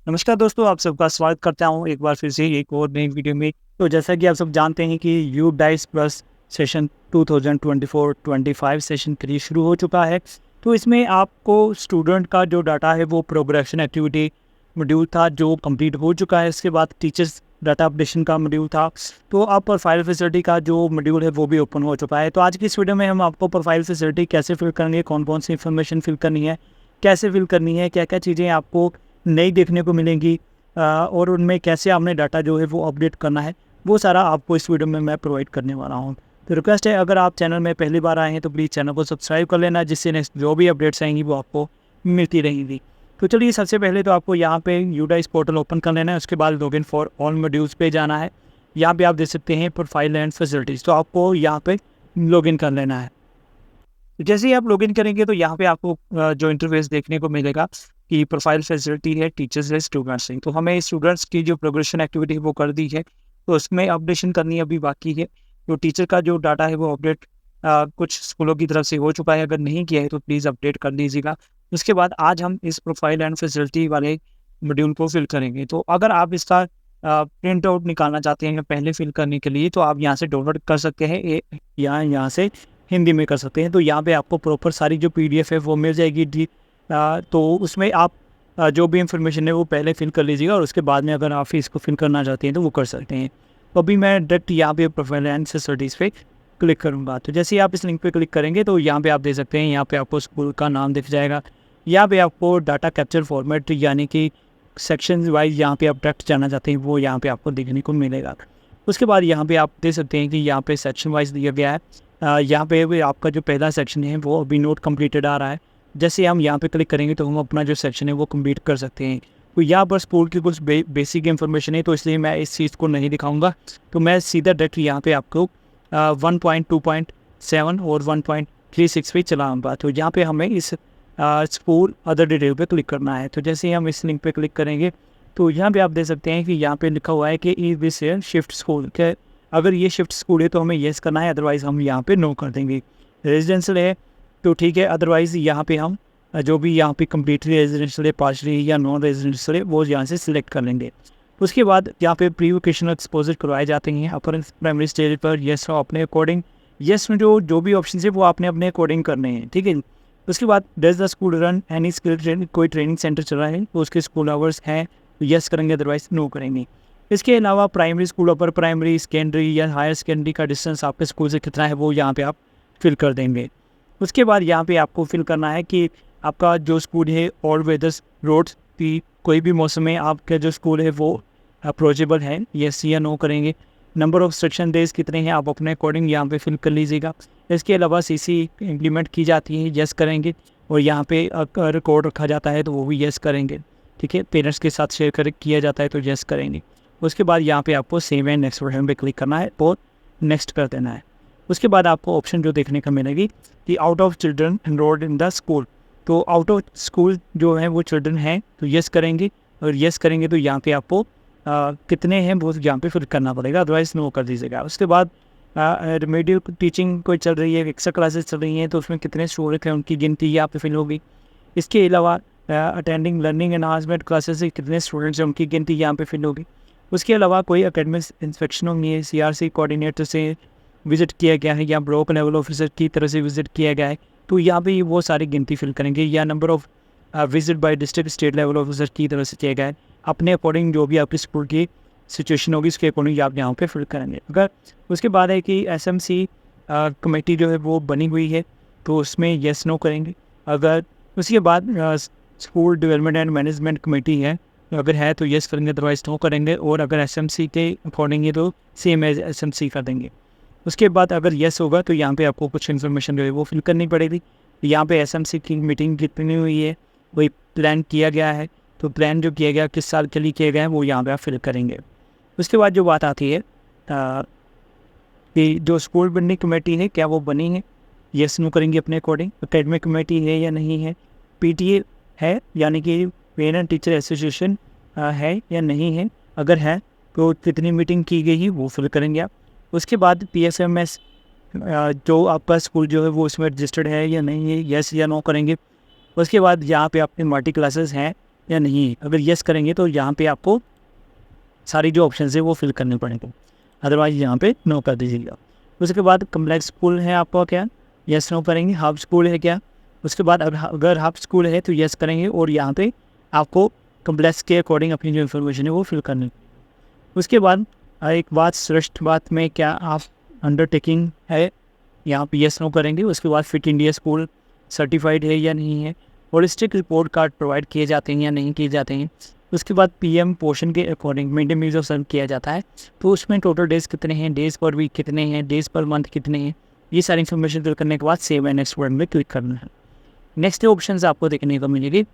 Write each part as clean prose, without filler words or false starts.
नमस्कार दोस्तों, आप सबका स्वागत करता हूँ एक बार फिर से एक और नई वीडियो में। तो जैसा कि आप सब जानते हैं कि you dice plus session 2024-25 session 3 शुरू हो चुका है। तो इसमें आपको स्टूडेंट का जो डाटा है वो प्रोग्रेशन एक्टिविटी मॉड्यूल था जो कंप्लीट हो चुका है। इसके बाद टीचर्स डाटा अपडेशन का मॉड्यूल था। तो अब प्रोफाइल फैसिलिटी का जो मॉड्यूल है वो भी ओपन हो चुका है। तो आज की इस वीडियो में हम आपको प्रोफाइल फैसिलिटी कैसे फिल करेंगे, कौन कौन सी इन्फॉर्मेशन फिल करनी है, कैसे फिल करनी है, क्या क्या चीज़ें आपको नई देखने को मिलेंगी और उनमें कैसे आपने डाटा जो है वो अपडेट करना है, वो सारा आपको इस वीडियो में मैं प्रोवाइड करने वाला हूँ। तो रिक्वेस्ट है, अगर आप चैनल में पहली बार आए हैं तो प्लीज़ चैनल को सब्सक्राइब कर लेना, जिससे नेक्स्ट जो भी अपडेट्स आएंगी वो आपको मिलती रहेंगी। तो चलिए, सबसे पहले तो आपको यहाँ पे यूडाइस पोर्टल ओपन कर लेना है। उसके बाद लॉगिन फॉर ऑल मॉड्यूल्स पे जाना है। यहाँ पे आप देख सकते हैं प्रोफाइल एंड फैसिलिटीज़, तो आपको यहाँ पे लॉगिन कर लेना है। जैसे ही आप लॉगिन करेंगे तो यहाँ पे आपको जो इंटरफेस देखने को मिलेगा कि प्रोफाइल फैसिलिटी है टीचर्स है स्टूडेंट्स हैं। तो हमें स्टूडेंट्स की जो प्रोग्रेशन एक्टिविटी है वो कर दी है, तो उसमें अपडेशन करनी अभी बाकी है। तो टीचर का जो डाटा है वो अपडेट कुछ स्कूलों की तरफ से हो चुका है। अगर नहीं किया है तो प्लीज़ अपडेट कर लीजिएगा। उसके बाद आज हम इस प्रोफाइल एंड फैसिलिटी वाले मॉड्यूल को फिल करेंगे। तो अगर आप इसका प्रिंट आउट निकालना चाहते हैं पहले फिल करने के लिए, तो आप यहाँ से डाउनलोड कर सकते हैं या यहाँ से हिंदी में कर सकते हैं। तो यहाँ पे आपको प्रॉपर सारी जो पीडीएफ है वो मिल जाएगी। तो उसमें आप जो भी इंफॉर्मेशन है वो पहले फिल कर लीजिएगा, और उसके बाद में अगर आप इसको फिल करना चाहते हैं तो वो कर सकते हैं। तो अभी मैं डायरेक्ट यहाँ पे प्रोफाइल एंड फैसिलिटीज़ पे क्लिक करूँगा। तो जैसे ही आप इस लिंक पे क्लिक करेंगे तो यहाँ पे आप देख सकते हैं, यहाँ पे आपको स्कूल का नाम दिख जाएगा। यहाँ पे आपको डाटा कैप्चर फॉर्मेट यानी कि सेक्शन वाइज यहाँ पे आप डायरेक्ट जाना चाहते हैं वो यहाँ पे आपको देखने को मिलेगा। उसके बाद यहाँ पे आप देख सकते हैं कि यहाँ पे सेक्शन वाइज दिया गया है। यहाँ पे भी आपका जो पहला सेक्शन है वो अभी नोट कंप्लीटेड आ रहा है। जैसे हम यहाँ पे क्लिक करेंगे तो हम अपना जो सेक्शन है वो कंप्लीट कर सकते हैं। तो यहाँ पर स्कूल की कुछ बेसिक इन्फॉर्मेशन है, तो इसलिए मैं इस चीज़ को नहीं दिखाऊंगा। तो मैं सीधा डायरेक्ट यहाँ पे आपको 1.2.7 और 1.36 पे चलाऊँगा। तो यहाँ पे हमें इस स्कूल अदर डिटेल पे क्लिक करना है। तो जैसे ही हम इस लिंक पे क्लिक करेंगे तो यहाँ पे आप देख सकते हैं कि यहाँ पे लिखा हुआ है कि ई दिस शिफ्ट स्कूल। क्या अगर ये शिफ्ट स्कूल है तो हमें येस करना है, अदरवाइज़ हम यहाँ पे नो कर देंगे। रेजिडेंशियल है तो ठीक है, अदरवाइज़ यहाँ पे हम जो भी यहाँ पे कम्प्लीटली रेजिडेंशियल है, पार्शली या नॉन रेजिडेंशियल है, वो यहाँ से सिलेक्ट कर लेंगे। उसके बाद यहाँ पे प्री वोकेशनल एक्सपोजर करवाए जाते हैं अपर प्राइमरी स्टेज पर। येस हो अपने अकॉर्डिंग, येस में जो भी ऑप्शन है वो आपने अपने अकॉर्डिंग करने हैं, ठीक है। उसके बाद does the school run any skill training, कोई ट्रेनिंग सेंटर चल रहा है तो उसके स्कूल आवर्स हैं तो येस करेंगे, अदरवाइज नो करेंगे। इसके अलावा प्राइमरी स्कूल, अपर प्राइमरी, सेकेंडरी या हायर सेकेंडरी का डिस्टेंस आपके स्कूल से कितना है वो यहाँ पे आप फिल कर देंगे। उसके बाद यहाँ पे आपको फिल करना है कि आपका जो स्कूल है ऑल वेदर्स रोड्स की, कोई भी मौसम में आपका जो स्कूल है वो अप्रोचेबल है, येस या नो करेंगे। नंबर ऑफ सेक्शन डेज कितने हैं आप अपने अकॉर्डिंग यहाँ पे फिल कर लीजिएगा। इसके अलावा सीसी इम्प्लीमेंट की जाती है, येस करेंगे। और यहाँ पे रिकॉर्ड रखा जाता है तो वो भी येस करेंगे, ठीक है। पेरेंट्स के साथ शेयर किया जाता है तो येस करेंगे। उसके बाद यहाँ पे आपको सेव एंड नेक्स्ट बटन पे क्लिक करना है और नेक्स्ट कर देना है। उसके बाद आपको ऑप्शन जो देखने को मिलेगी कि out of children enrolled in the school, तो आउट ऑफ स्कूल जो है वो चिल्ड्रन हैं तो येस करेंगे। और येस करेंगे तो यहाँ पे आपको कितने हैं वो यहाँ पे फिल करना पड़ेगा, अदरवाइज नो कर दीजिएगा। उसके बाद रेमेडियल टीचिंग कोई चल रही है, एक्स्ट्रा क्लासेस चल रही हैं तो उसमें कितने स्टूडेंट हैं उनकी गिनती यहाँ पे फिल होगी। इसके अलावा अटेंडिंग लर्निंग एनहांसमेंट क्लासेस से कितने स्टूडेंट्स हैं उनकी गिनती यहाँ पे फिल होगी। उसके अलावा कोई एकेडमिक इंस्पेक्शन होंगी, सीआरसी कोऑर्डिनेटर से विजिट किया गया है या ब्लॉक लेवल ऑफिसर की तरफ से विजिट किया गया है तो यहाँ पे वो सारी गिनती फिल करेंगे। या number of visit bye district state level officer की तरफ से किया गया है, अपने अकॉर्डिंग जो भी आपकी स्कूल की सिचुएशन होगी उसके अकॉर्डिंग आप यहाँ पे फिल करेंगे। अगर उसके बाद है कि एसएमसी कमेटी जो है वो बनी हुई है तो उसमें येस नो करेंगे। अगर उसके बाद school development and management committee है, अगर है तो येस करेंगे, अदरवाइज नो करेंगे। और अगर एसएमसी के अकॉर्डिंग है तो सेम एज एसएमसी कर देंगे। उसके बाद अगर येस होगा तो यहाँ पे आपको कुछ इन्फॉर्मेशन जो है वो फिल करनी पड़ेगी। यहाँ पे एसएमसी की मीटिंग कितनी हुई है, वही प्लान किया गया है तो प्लान जो किया गया किस साल के लिए किया गया है वो यहाँ पे आप फिल करेंगे। उसके बाद जो बात आती है कि जो स्कूल बिल्डिंग कमेटी है क्या वो बनी है, येस नो करेंगे अपने अकॉर्डिंग। एकेडमिक कमेटी है या नहीं है, पीटीए है यानी कि पेरेंट टीचर एसोसिएशन है या नहीं है, अगर है तो कितनी मीटिंग की गई है वो फिल करेंगे आप। उसके बाद पीएसएमएस जो आपका स्कूल जो है वो उसमें रजिस्टर्ड है या नहीं है, येस या नो करेंगे। उसके बाद यहाँ पे आपके मल्टी क्लासेस हैं या नहीं है। अगर येस करेंगे तो यहाँ पे आपको सारी जो ऑप्शन है वो फिल करने पड़ेंगे, अदरवाइज यहाँ पे नो कर दीजिएगा। उसके बाद कम्प्लेक्स स्कूल है आपका क्या, येस नो करेंगे। हाफ स्कूल है क्या, उसके बाद अगर हाफ स्कूल है तो येस करेंगे और यहाँ पे आपको कम्प्लेक्स के अकॉर्डिंग अपनी जो इन्फॉर्मेशन है वो फिल करनी। उसके बाद एक बात श्रेष्ठ बात में क्या आप अंडरटेकिंग है, यहाँ पे येस नो करेंगे। उसके बाद फिट इंडिया स्कूल सर्टिफाइड है या नहीं है, होलिस्टिक रिपोर्ट कार्ड प्रोवाइड किए जाते हैं या नहीं किए जाते हैं। उसके बाद पीएम पोषण के अकॉर्डिंग मिड डे मील सर्व किया जाता है, तो उसमें टोटल डेज कितने हैं, डेज पर वीक कितने हैं, डेज पर मंथ कितने हैं, ये सारी इन्फॉर्मेशन फिल करने के बाद सेव एंड नेक्स्ट वर्ड में क्लिक करना है। नेक्स्ट ऑप्शन आपको देखने को मिलेगी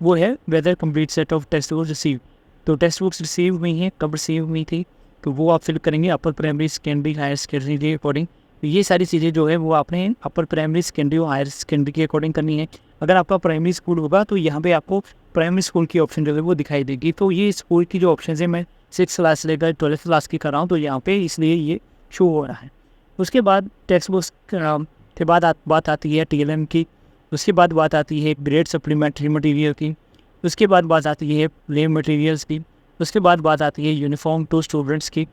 वो है whether complete set of text books receive. तो टेक्स्ट बुक्स रिसीव हुई हैं, कब रिसीव हुई थी, तो वो आप फिल करेंगे upper primary secondary higher secondary के अकॉर्डिंग। तो ये सारी चीज़ें जो है वो आपने अपर प्राइमरी सेकेंडरी और हायर सेकेंडरी के अकॉर्डिंग करनी है। अगर आपका प्राइमरी स्कूल होगा तो यहाँ पे आपको प्राइमरी स्कूल की ऑप्शन जो है वो दिखाई देगी। तो ये स्कूल की जो ऑप्शन है मैं 6 क्लास से लेकर 12th क्लास की कर रहा हूँ, तो यहाँ पे इसलिए ये शो हो रहा है। उसके बाद टेक्स्ट बुक्स के बाद बात आती है TLM की। उसके बाद बात आती है ग्रेड सप्लीमेंट्री मटेरियल की। उसके बाद बात आती है प्ले मटेरियल्स की। उसके बाद बात आती है यूनिफॉर्म टू स्टूडेंट्स की।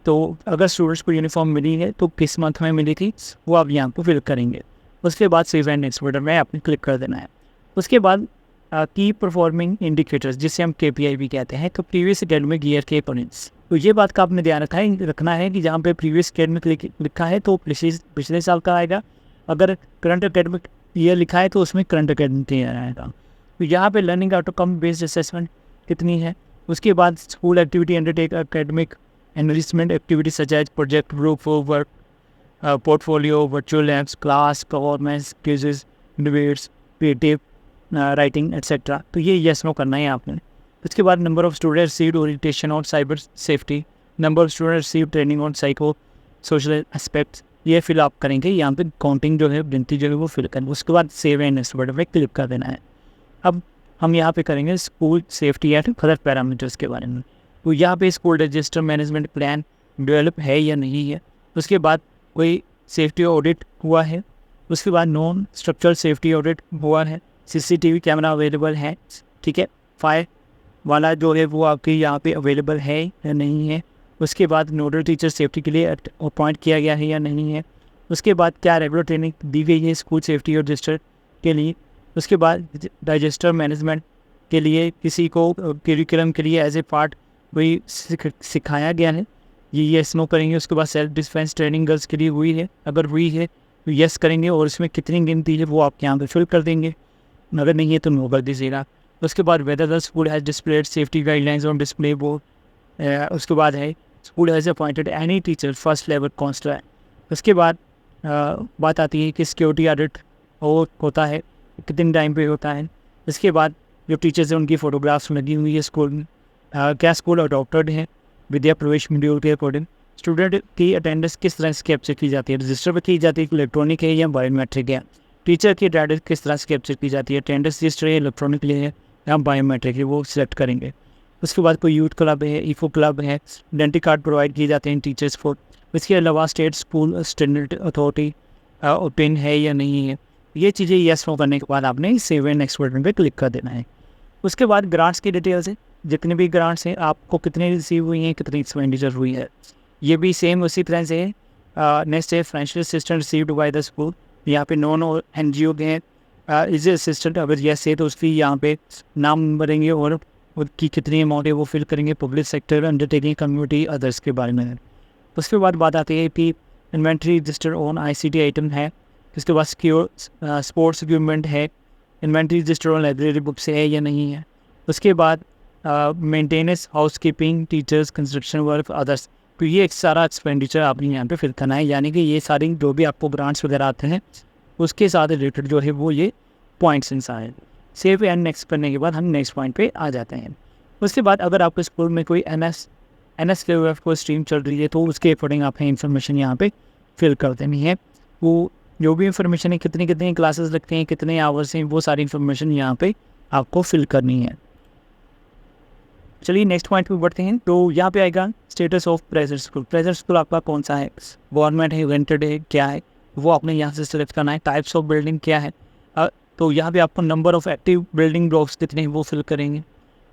तो अगर स्टूडेंट्स को यूनिफॉर्म मिली है तो किस मंथ में मिली थी वो आप यहाँ पर फिल करेंगे। उसके बाद सेव एंड नेक्स्ट बटन में आपने क्लिक कर देना है। उसके बाद की परफॉर्मिंग इंडिकेटर्स जिसे हम KPI भी कहते हैं, तो प्रीवियस एकेडमिक ईयर के अकॉर्डिंग्स। तो ये बात का आपने ध्यान रखना है कि जहाँ पे प्रीवियस एकेडमिक लिखा है तो पिछले साल का आएगा, अगर करंट एकेडमिक ईयर लिखा है तो उसमें करंट एकेडमिक ईयर आएगा। तो यहाँ पे लर्निंग आउटकम बेस्ड असेसमेंट कितनी है। उसके बाद school activity undertake academic enrichment activity such as project group work portfolio virtual labs class performance quizzes debates creative writing etcetera. तो ये येस नो करना है आपने। उसके बाद number of student received orientation on cyber safety, number of student receive training on psycho social aspects, ये fill आप करेंगे। यहाँ पे काउंटिंग जो है गिनती जो है वो फिल करेंगे। उसके बाद सेव एंड नेक्स्ट बटन पे क्लिक कर देना है। अब हम यहाँ पे करेंगे school safety and other parameters के बारे में। तो यहाँ पे school register management plan develop है या नहीं है। उसके बाद कोई सेफ्टी ऑडिट हुआ है। उसके बाद नॉन स्ट्रक्चरल सेफ्टी ऑडिट हुआ है। CCTV कैमरा अवेलेबल है, ठीक है। फायर वाला जो है वो आपके यहाँ पे अवेलेबल है या नहीं है। उसके बाद नोडल टीचर सेफ्टी के लिए अपॉइंट किया गया है या नहीं है। उसके बाद क्या रेगुलर ट्रेनिंग दी गई है स्कूल सेफ्टी और रजिस्टर के लिए। उसके बाद रजिस्टर मैनेजमेंट के लिए किसी को करिकुलम के लिए एज ए पार्ट वही सिखाया गया है, ये येस नो करेंगे। उसके बाद सेल्फ डिफेंस ट्रेनिंग गर्ल्स के लिए हुई है, अगर हुई है तो येस करेंगे और इसमें कितनी गिनती है वो आप यहाँ पर फिल कर देंगे, अगर नहीं है तो नो कर दीजिएगा। उसके बाद whether the school has displayed safety guidelines on display board. उसके बाद है school has appointed any teacher first level counsellor. उसके बाद बात आती है कि सिक्योरिटी ऑडिट होता है, कितने टाइम पे होता है। इसके बाद जो टीचर्स हैं उनकी फ़ोटोग्राफ्स लगी हुई है स्कूल में। क्या स्कूल अडॉप्टेड है विद्या प्रवेश मॉड्यूल के अकॉर्डिंग। स्टूडेंट की अटेंडेंस किस तरह से कैप्चर की जाती है, रजिस्टर पर की जाती है, इलेक्ट्रॉनिक है या बायोमेट्रिक है। टीचर की अटेंडेंस किस तरह से कैप्चर की जाती है, अटेंडेंस रजिस्टर है, इलेक्ट्रॉनिक है या बायोमेट्रिक है, वो सिलेक्ट करेंगे। उसके बाद कोई यूथ क्लब है, इको क्लब है, आइडेंटिटी कार्ड प्रोवाइड किए जाते हैं टीचर्स को। इसके अलावा state school standard authority open है या नहीं है। ये चीज़ें येस नो करने के बाद आपने सेव एंड नेक्स्ट बटन पे क्लिक कर देना है। उसके बाद ग्रांट्स की डिटेल्स है, जितने भी ग्रांट्स हैं आपको कितने रिसीव हुई हैं, कितनी एक्सपेंडिचर हुई है, ये भी सेम उसी तरह से है। नेक्स्ट है financial assistant received by the school. यहाँ पे नॉन NGO के हैं इज असिस्टेंट, अगर येस है तो उसकी यहाँ पे नाम भरेंगे और उसकी कितनी अमाउंट है वो फिल करेंगे। Public sector undertaking community others के बारे में। उसके बाद बात आती है कि inventory register on ICT item है। इसके बाद सिक्योर स्पोर्ट्स इक्विपमेंट है, inventory register on library books है या नहीं है। उसके बाद maintenance house keeping teachers construction work others. तो ये एक सारा एक्सपेंडिचर आपने यहाँ पे फिल करना है, यानी कि ये सारी जो भी आपको ग्रांट्स वगैरह आते हैं उसके साथ रिलेटेड जो है वो ये पॉइंट्स इंसान है। सेव एंड नेक्स्ट करने के बाद हम नेक्स्ट पॉइंट पे आ जाते हैं। उसके बाद अगर आपके स्कूल में कोई NSQF को स्ट्रीम चल रही है तो उसके अकॉर्डिंग आपने इन्फॉर्मेशन यहाँ पे फिल कर देनी है। वो जो भी इन्फॉर्मेशन है, कितनी क्लासेस लगते हैं, कितने आवर्स हैं, वो सारी इन्फॉर्मेशन यहाँ पे आपको फिल करनी है। चलिए नेक्स्ट पॉइंट पे बढ़ते हैं। तो यहाँ पे आएगा status of pleasure school. Pleasure school आपका कौन सा है, गवर्नमेंट है, रेंटेड है, क्या है, वो आपने यहाँ से सिलेक्ट करना है। टाइप्स ऑफ बिल्डिंग क्या है, तो यहाँ पे आपको number of active building blocks कितने हैं वो फिल करेंगे।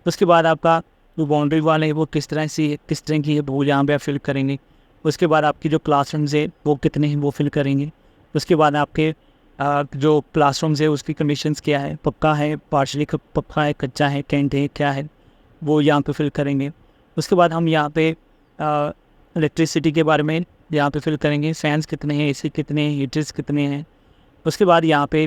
उसके बाद आपका जो बाउंड्री वाल है वो किस तरह की है वो यहाँ पे आप फिल करेंगे। उसके बाद आपकी जो क्लासरूम्स है वो कितने हैं वो फिल करेंगे। उसके बाद आपके जो क्लासरूम्स है उसकी कंडीशंस क्या है, पक्का है, पार्शली पक्का है, कच्चा है, टेंट है, क्या है, वो यहाँ पे फिल करेंगे। उसके बाद हम यहाँ पे इलेक्ट्रिसिटी के बारे में यहाँ पे फिल करेंगे, फैंस कितने हैं, एसी कितने हैं, हीटर्स कितने हैं। उसके बाद यहाँ पे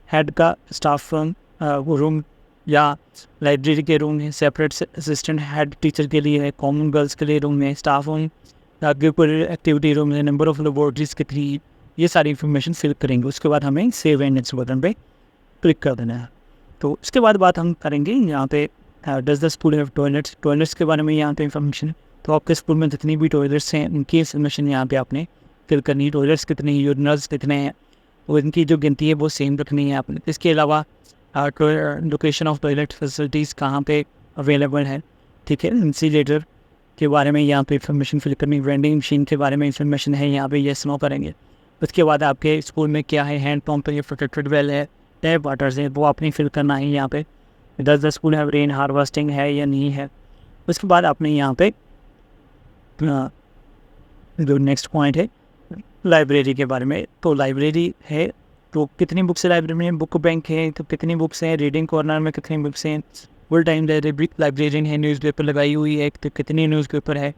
हेड का स्टाफ रूम या लाइब्रेरी के रूम है, सेपरेट असिस्टेंट हेड टीचर के लिए है, कॉमन गर्ल्स के लिए रूम है, स्टाफ रूम, एक्टिविटी रूम है, नंबर ऑफ लेबोरेटरीज कितनी, ये सारी इन्फॉर्मेशन फिल करेंगे। उसके बाद हमें सेव एंड नेक्स्ट बटन पे क्लिक कर देना है। तो इसके बाद बात हम करेंगे यहाँ पे does the school have toilets के बारे में यहाँ पे इन्फॉर्मेशन है। तो आपके स्कूल में जितनी भी टॉयलेट्स हैं उनकी इन्फॉर्मेशन यहाँ पे आपने फिल करनी है। टॉयलेट्स कितने हैं, यूरिनल्स कितने हैं, और इनकी जो गिनती है वो सेम रखनी है आपने। इसके अलावा लोकेशन ऑफ टॉयलेट फैसिलिटीज़ कहाँ पे अवेलेबल है, ठीक है। इंसीलेटर के बारे में यहाँ पे इन्फॉर्मेशन फिल करनी, वेंडिंग मशीन के बारे में इन्फॉर्मेशन है यहाँ पे, येस नो करेंगे। उसके बाद आपके स्कूल में क्या है, हैंड पंप है, प्रोटेक्टेड वेल है, टैप वाटर्स है, वो आपने फिल करना है यहाँ पे। Does the school have rain harvesting है या नहीं है। उसके बाद आपने यहाँ पे जो नेक्स्ट पॉइंट है लाइब्रेरी के बारे में। तो लाइब्रेरी है तो कितनी बुक्स है लाइब्रेरी में, बुक बैंक है तो कितनी बुक्स हैं, रीडिंग कॉर्नर में कितनी बुक्स हैं, फुल टाइम लाइब्रेरियन है, न्यूज़पेपर लगाई हुई है तो कितनी न्यूज़पेपर है।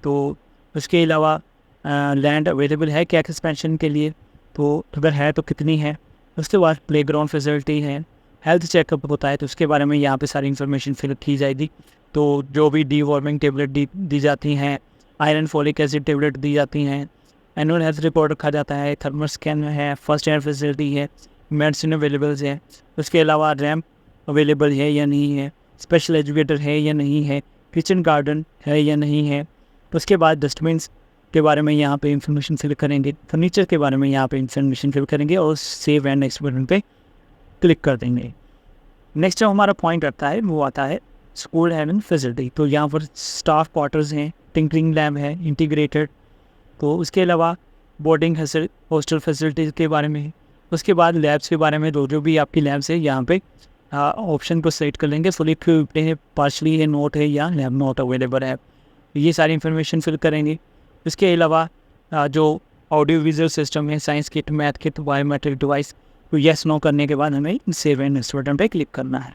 तो उसके अलावा लैंड अवेलेबल है क्या एक्सपेंशन के लिए, तो अगर है तो कितनी है। उसके बाद प्लेग्राउंड फैसिलिटी है, हेल्थ चेकअप होता है तो उसके बारे में यहाँ पे सारी इन्फॉर्मेशन फिल की जाएगी। तो जो भी डीवॉर्मिंग टेबलेट दी जाती हैं, आयरन फॉलिक एसिड टेबलेट दी जाती हैं, एनुअल हेल्थ रिपोर्ट रखा जाता है, थर्मल स्कैन है, फर्स्ट एड फैसिलिटी है, मेडिसिन अवेलेबल है। उसके अलावा रैम्प अवेलेबल है या नहीं है, स्पेशल एजुकेटर है या नहीं है, किचन गार्डन है या नहीं है। उसके बाद डस्टबिन्स के बारे में यहाँ पे इंफॉर्मेशन फिल करेंगे, फर्नीचर के बारे में यहाँ पे इंफॉर्मेशन फिल करेंगे और सेव एंड नेक्स्ट बटन पे क्लिक कर देंगे। नेक्स्ट जो हमारा पॉइंट आता है वो आता है स्कूल हैविंग फैसिलिटी। तो यहाँ पर स्टाफ क्वार्टर्स हैं, टिंकरिंग लैब है इंटीग्रेटेड। तो उसके अलावा बोर्डिंग हॉस्टल फैसिलिटीज़ के बारे में। उसके बाद लैब्स के बारे में, जो भी आपकी लैब्स है यहाँ पे ऑप्शन को सेलेक्ट कर लेंगे, फुली इक्विप्ड है, पार्शली है, नोट है या लैब नोट अवेलेबल है, ये सारी इन्फॉर्मेशन फिल करेंगे। इसके अलावा जो ऑडियो विजुअल सिस्टम है, science kit, math kit, biometric device, तो येस नो करने के बाद हमें सेव एंड नेक्स्ट बटन पे क्लिक करना है।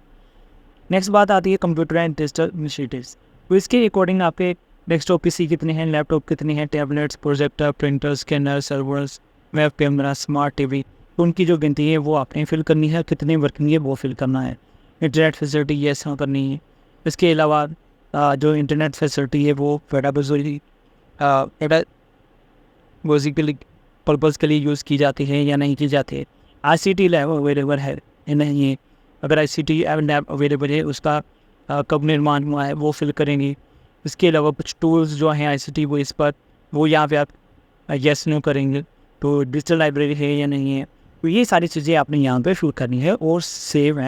नेक्स्ट बात आती है कंप्यूटर एंड डिजिटल इनिशिएटिव्स। तो इसके अकॉर्डिंग आपके डेस्कटॉप पीसी कितने हैं, लैपटॉप कितने हैं, tablets, projector, printer, scanner, servers, web camera, smart TV, तो उनकी जो गिनती है वो आपने फिल करनी है, कितने वर्किंग है वो फिल करना है। इंटरनेट फैसिलिटी येस नो करनी है। इसके अलावा जो इंटरनेट फैसिलिटी है वो बेसिकली पर्पज़ के लिए यूज़ की जाती है या नहीं की जाती है। ICT लैब अवेलेबल है या नहीं है, अगर ICT लैब अवेलेबल है उसका कब निर्माण हुआ है वो फिल करेंगे। इसके अलावा कुछ टूल्स जो हैं ICT वो इस पर वो यहाँ पे आप येस नो करेंगे। तो डिजिटल लाइब्रेरी है या नहीं है, तो ये सारी चीज़ें आपने यहाँ पे फिल करनी है और सेव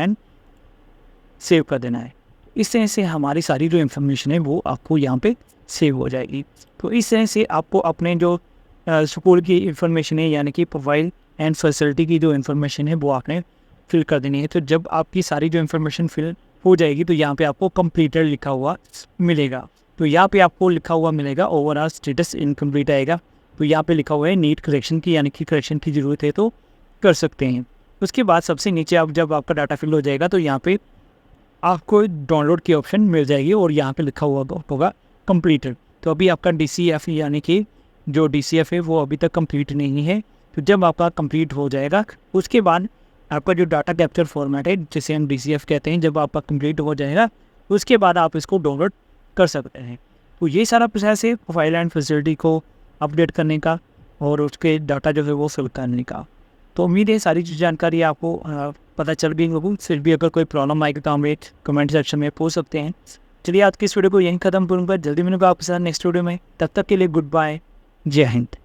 कर देना है। इस तरह से हमारी सारी जो इन्फॉर्मेशन है वो आपको यहाँ पे सेव हो जाएगी। तो इस तरह से आपको अपने जो स्कूल की इन्फॉर्मेशन है यानी कि प्रोफाइल एंड फैसिलिटी की जो इन्फॉर्मेशन है वो आपने फिल कर देनी है। तो जब आपकी सारी जो इन्फॉर्मेशन फिल हो जाएगी तो यहाँ पे आपको कंप्लीटेड लिखा हुआ मिलेगा। तो यहाँ पे आपको लिखा हुआ मिलेगा ओवरऑल स्टेटस इनकम्प्लीट आएगा। तो यहाँ पे लिखा हुआ है नीड करेक्शन की, यानी कि करेक्शन की ज़रूरत है तो कर सकते हैं। उसके बाद सबसे नीचे आप जब आपका डाटा फिल हो जाएगा तो यहाँ पे आपको डाउनलोड की ऑप्शन मिल जाएगी और यहाँ पे लिखा हुआ होगा कंप्लीटेड। तो अभी आपका DCF यानी कि जो DCF है वो अभी तक कंप्लीट नहीं है। तो जब आपका कंप्लीट हो जाएगा उसके बाद आपका जो डाटा कैप्चर फॉर्मेट है जिसे हम DCF कहते हैं, जब आपका कंप्लीट हो जाएगा उसके बाद आप इसको डाउनलोड कर सकते हैं। तो ये सारा प्रोसेस है प्रोफाइल एंड फैसिलिटी को अपडेट करने का और उसके डाटा जो है वो फिल करने का। तो उम्मीद है सारी जानकारी आपको पता चल गई होगी। फिर भी अगर कोई प्रॉब्लम आएगी तो हमें कमेंट सेक्शन में पूछ सकते हैं। चलिए आज की इस वीडियो को यहीं ख़त्म करूँगा, जल्दी मिलूंगा आपके साथ नेक्स्ट वीडियो में। तब तक के लिए गुड बाय, जय हिंद।